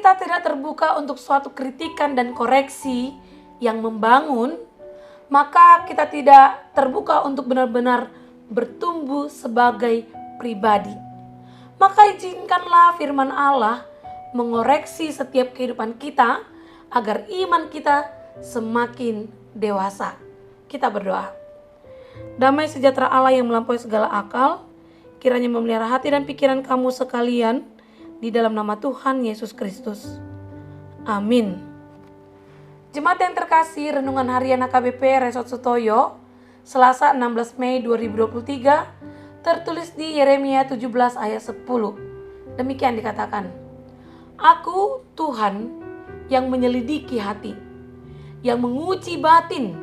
kita tidak terbuka untuk suatu kritikan dan koreksi yang membangun, maka kita tidak terbuka untuk benar-benar bertumbuh sebagai pribadi. Maka izinkanlah firman Allah mengoreksi setiap kehidupan kita agar iman kita semakin dewasa. Kita berdoa. Damai sejahtera Allah yang melampaui segala akal, kiranya memelihara hati dan pikiran kamu sekalian di dalam nama Tuhan Yesus Kristus. Amin. Jemaat yang terkasih, renungan harian HKBP Resort Sutoyo, Selasa 16 Mei 2023, tertulis di Yeremia 17 ayat 10. Demikian dikatakan, Aku Tuhan yang menyelidiki hati, yang menguji batin,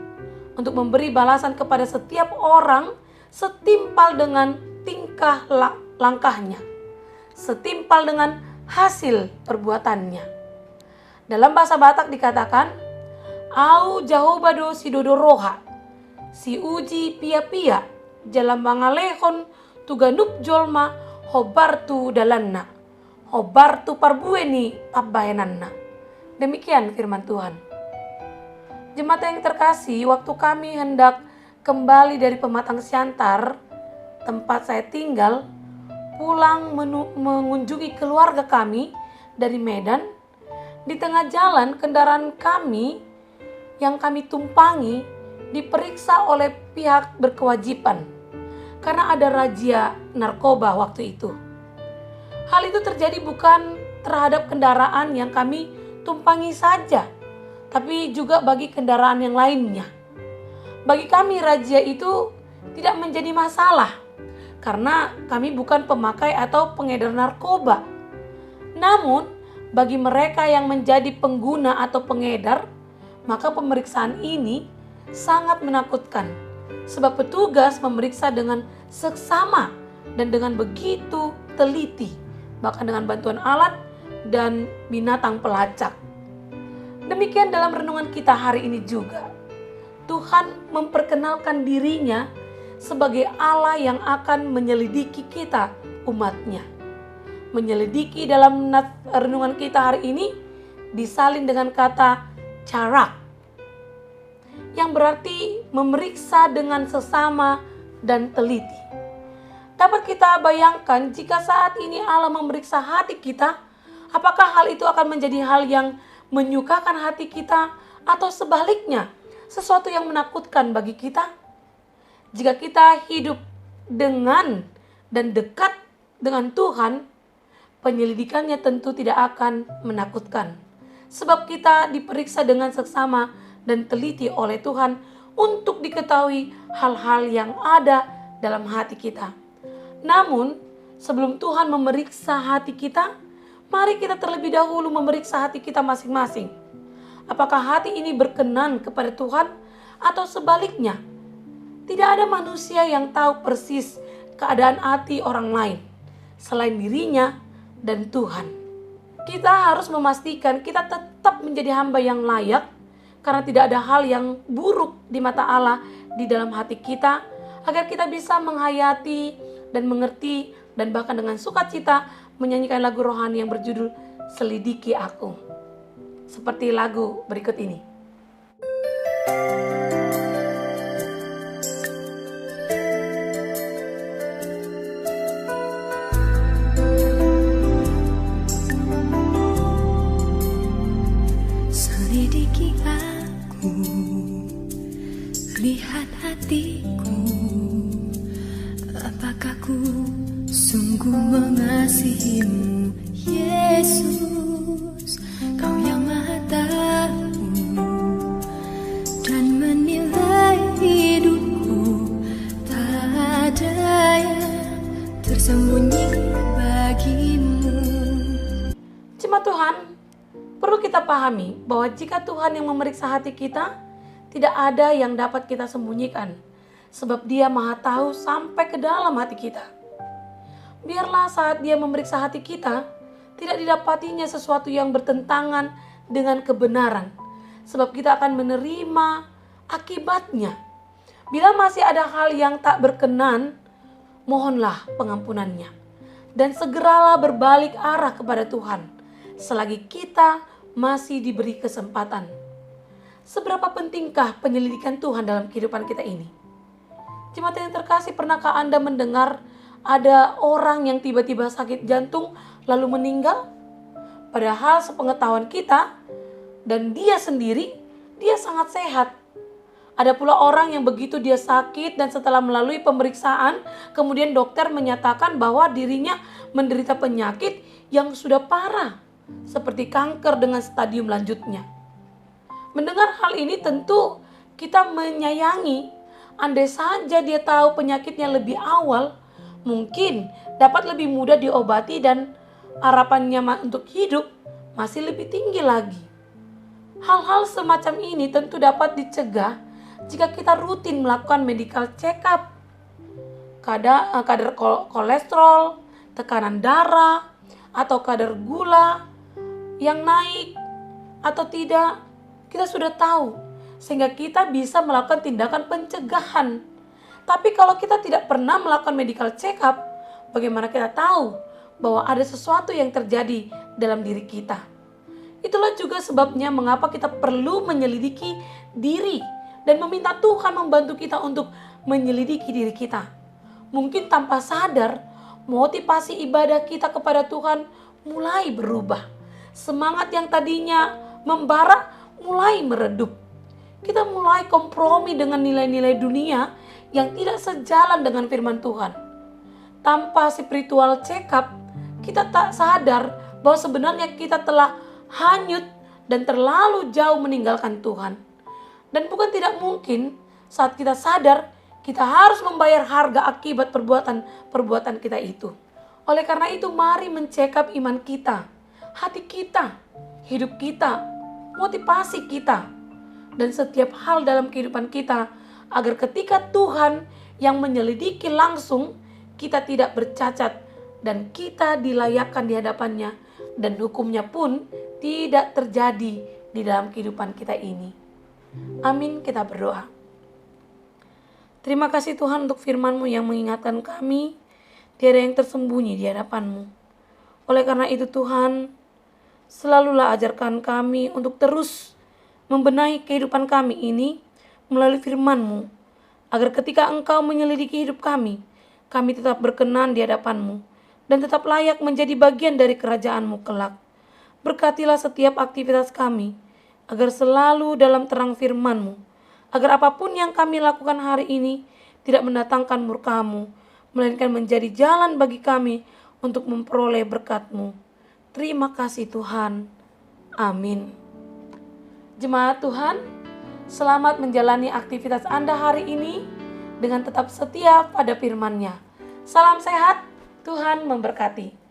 untuk memberi balasan kepada setiap orang setimpal dengan tingkah langkahnya, setimpal dengan hasil perbuatannya. Dalam bahasa Batak dikatakan, Au jahobado si dodo roha, si uji pia-pia, jalan mangalehon tuganup jolma hobartu dalanna, hobartu parbueni abbayananna. Demikian firman Tuhan. Jemaat yang terkasih, waktu kami hendak kembali dari Pematang Siantar, tempat saya tinggal, pulang mengunjungi keluarga kami dari Medan, di tengah jalan kendaraan kami yang kami tumpangi diperiksa oleh pihak berkewajiban karena ada razia narkoba waktu itu. Hal itu terjadi bukan terhadap kendaraan yang kami tumpangi saja, tapi juga bagi kendaraan yang lainnya. Bagi kami razia itu tidak menjadi masalah karena kami bukan pemakai atau pengedar narkoba. Namun bagi mereka yang menjadi pengguna atau pengedar, maka pemeriksaan ini sangat menakutkan sebab petugas memeriksa dengan seksama dan dengan begitu teliti, bahkan dengan bantuan alat dan binatang pelacak. Demikian dalam renungan kita hari ini juga. Tuhan memperkenalkan dirinya sebagai Allah yang akan menyelidiki kita, umatnya. Menyelidiki dalam renungan kita hari ini disalin dengan kata carak, yang berarti memeriksa dengan sesama dan teliti. Dapat kita bayangkan jika saat ini Allah memeriksa hati kita, apakah hal itu akan menjadi hal yang menyukakan hati kita atau sebaliknya sesuatu yang menakutkan bagi kita? Jika kita hidup dengan dan dekat dengan Tuhan, penyelidikannya tentu tidak akan menakutkan. Sebab kita diperiksa dengan seksama dan teliti oleh Tuhan untuk diketahui hal-hal yang ada dalam hati kita. Namun, sebelum Tuhan memeriksa hati kita, mari kita terlebih dahulu memeriksa hati kita masing-masing. Apakah hati ini berkenan kepada Tuhan atau sebaliknya? Tidak ada manusia yang tahu persis keadaan hati orang lain selain dirinya dan Tuhan. Kita harus memastikan kita tetap menjadi hamba yang layak karena tidak ada hal yang buruk di mata Allah di dalam hati kita, agar kita bisa menghayati dan mengerti dan bahkan dengan sukacita menyanyikan lagu rohani yang berjudul Selidiki Aku. Seperti lagu berikut ini. Selidiki aku, lihat hatiku, apakah ku sungguh mengasihimu, Yesus, Kau yang Maha Tahu dan menilai hidupku, tak ada yang tersembunyi bagimu. Jemaat Tuhan, perlu kita pahami bahwa jika Tuhan yang memeriksa hati kita, tidak ada yang dapat kita sembunyikan, sebab Dia Maha Tahu sampai ke dalam hati kita. Biarlah saat Dia memeriksa hati kita, tidak didapatinya sesuatu yang bertentangan dengan kebenaran, sebab kita akan menerima akibatnya. Bila masih ada hal yang tak berkenan, mohonlah pengampunannya dan segeralah berbalik arah kepada Tuhan, selagi kita masih diberi kesempatan. Seberapa pentingkah penyelidikan Tuhan dalam kehidupan kita ini? Jemaat yang terkasih, pernahkah Anda mendengar ada orang yang tiba-tiba sakit jantung lalu meninggal? Padahal sepengetahuan kita dan dia sendiri, dia sangat sehat. Ada pula orang yang begitu dia sakit dan setelah melalui pemeriksaan, kemudian dokter menyatakan bahwa dirinya menderita penyakit yang sudah parah, seperti kanker dengan stadium lanjutnya. Mendengar hal ini tentu kita menyayangi. Andai saja dia tahu penyakitnya lebih awal, mungkin dapat lebih mudah diobati dan harapannya untuk hidup masih lebih tinggi lagi. Hal-hal semacam ini tentu dapat dicegah jika kita rutin melakukan medical check-up. Kadar kolesterol, tekanan darah, atau kadar gula yang naik atau tidak, kita sudah tahu, sehingga kita bisa melakukan tindakan pencegahan. Tapi kalau kita tidak pernah melakukan medical check-up, bagaimana kita tahu bahwa ada sesuatu yang terjadi dalam diri kita? Itulah juga sebabnya mengapa kita perlu menyelidiki diri dan meminta Tuhan membantu kita untuk menyelidiki diri kita. Mungkin tanpa sadar, motivasi ibadah kita kepada Tuhan mulai berubah. Semangat yang tadinya membara mulai meredup. Kita mulai kompromi dengan nilai-nilai dunia yang tidak sejalan dengan firman Tuhan. Tanpa spiritual check-up, kita tak sadar bahwa sebenarnya kita telah hanyut dan terlalu jauh meninggalkan Tuhan. Dan bukan tidak mungkin saat kita sadar, kita harus membayar harga akibat perbuatan kita itu. Oleh karena itu, mari mencekap iman kita, hati kita, hidup kita, motivasi kita, dan setiap hal dalam kehidupan kita, agar ketika Tuhan yang menyelidiki langsung, kita tidak bercacat dan kita dilayakkan di hadapannya, dan hukumnya pun tidak terjadi di dalam kehidupan kita ini. Amin, kita berdoa. Terima kasih Tuhan untuk firman-Mu yang mengingatkan kami tiada yang tersembunyi di hadapan-Mu. Oleh karena itu Tuhan, selalulah ajarkan kami untuk terus membenahi kehidupan kami ini melalui firman-Mu, agar ketika Engkau menyelidiki hidup kami tetap berkenan di hadapan-Mu dan tetap layak menjadi bagian dari kerajaan-Mu kelak. Berkatilah setiap aktivitas kami, agar selalu dalam terang firman-Mu, agar apapun yang kami lakukan hari ini tidak mendatangkan murka-Mu, melainkan menjadi jalan bagi kami untuk memperoleh berkat-Mu. Terima kasih Tuhan. Amin. Jemaat Tuhan, selamat menjalani aktivitas Anda hari ini dengan tetap setia pada firman-Nya. Salam sehat, Tuhan memberkati.